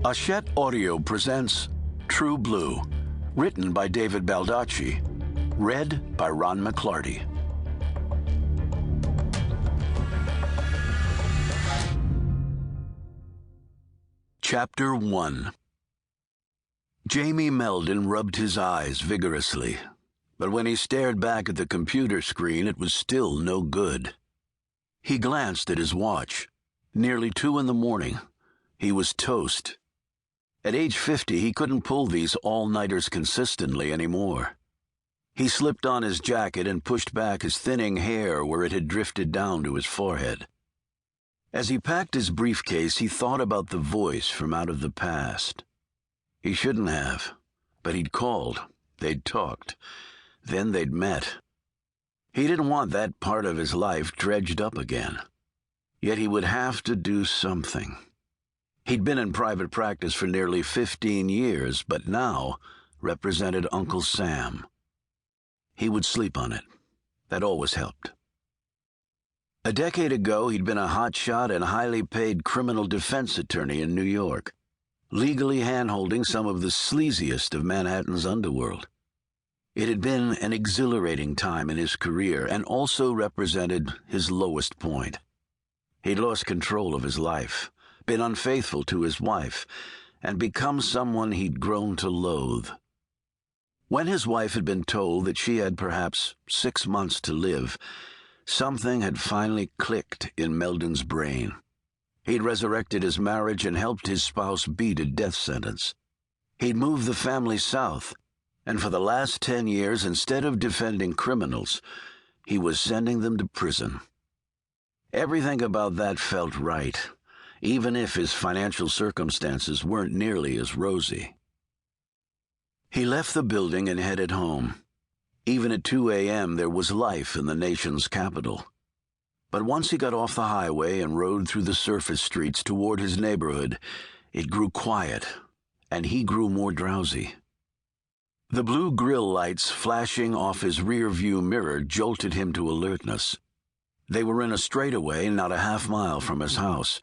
Hachette Audio presents True Blue, written by David Baldacci, read by Ron McClarty. Chapter 1. Jamie Meldon rubbed his eyes vigorously, but when he stared back at the computer screen, it was still no good. He glanced at his watch. Nearly 2 in the morning. He was toast. At age 50, he couldn't pull these all-nighters consistently anymore. He slipped on his jacket and pushed back his thinning hair where it had drifted down to his forehead. As he packed his briefcase, he thought about the voice from out of the past. He shouldn't have, but he'd called. They'd talked. Then they'd met. He didn't want that part of his life dredged up again. Yet he would have to do something. He'd been in private practice for nearly 15 years, but now represented Uncle Sam. He would sleep on it. That always helped. A decade ago, he'd been a hotshot and highly paid criminal defense attorney in New York, legally hand-holding some of the sleaziest of Manhattan's underworld. It had been an exhilarating time in his career and also represented his lowest point. He'd lost control of his life, been unfaithful to his wife, and become someone he'd grown to loathe. When his wife had been told that she had perhaps 6 months to live, something had finally clicked in Meldon's brain. He'd resurrected his marriage and helped his spouse beat a death sentence. He'd moved the family south, and for the last 10 years, instead of defending criminals, he was sending them to prison. Everything about that felt right, even if his financial circumstances weren't nearly as rosy. He left the building and headed home. Even at 2 a.m., there was life in the nation's capital. But once he got off the highway and rode through the surface streets toward his neighborhood, it grew quiet, and he grew more drowsy. The blue grill lights flashing off his rear-view mirror jolted him to alertness. They were in a straightaway not a half-mile from his house,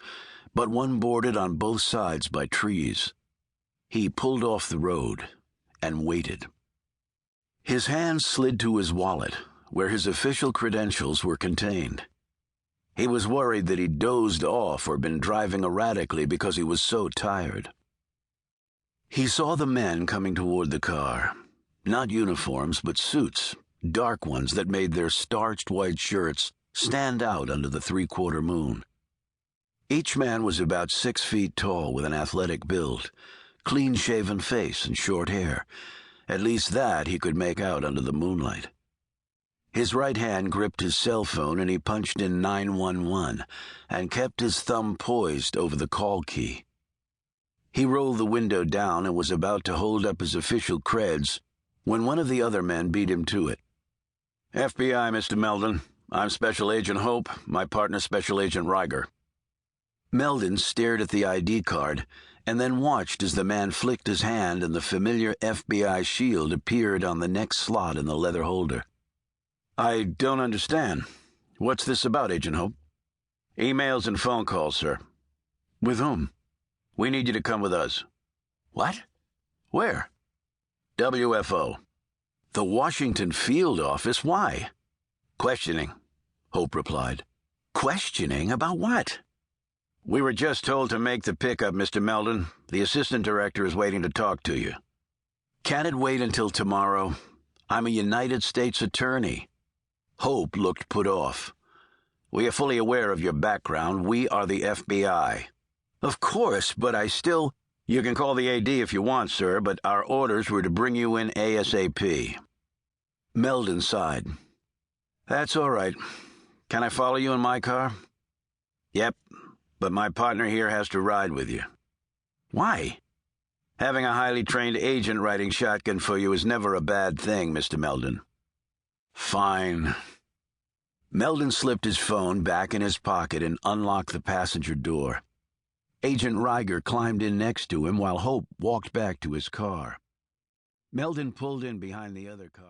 but one bordered on both sides by trees. He pulled off the road and waited. His hand slid to his wallet, where his official credentials were contained. He was worried that he'd dozed off or been driving erratically because he was so tired. He saw the men coming toward the car. Not uniforms, but suits, dark ones that made their starched white shirts stand out under the 3/4 moon. Each man was about 6 feet tall with an athletic build, clean-shaven face and short hair. At least that he could make out under the moonlight. His right hand gripped his cell phone and he punched in 911 and kept his thumb poised over the call key. He rolled the window down and was about to hold up his official creds when one of the other men beat him to it. FBI, Mr. Meldon. I'm Special Agent Hope, my partner Special Agent Riger. Meldon stared at the ID card and then watched as the man flicked his hand and the familiar FBI shield appeared on the next slot in the leather holder. I don't understand. What's this about, Agent Hope? Emails and phone calls, sir. With whom? We need you to come with us. What? Where? WFO. The Washington Field Office? Why? Questioning, Hope replied. Questioning about what? We were just told to make the pickup, Mr. Meldon. The assistant director is waiting to talk to you. Can it wait until tomorrow? I'm a United States attorney. Hope looked put off. We are fully aware of your background. We are the FBI. Of course, but I still... You can call the AD if you want, sir, but our orders were to bring you in ASAP. Meldon sighed. That's all right. Can I follow you in my car? Yep, but my partner here has to ride with you. Why? Having a highly trained agent riding shotgun for you is never a bad thing, Mr. Meldon. Fine. Meldon slipped his phone back in his pocket and unlocked the passenger door. Agent Riger climbed in next to him while Hope walked back to his car. Meldon pulled in behind the other car.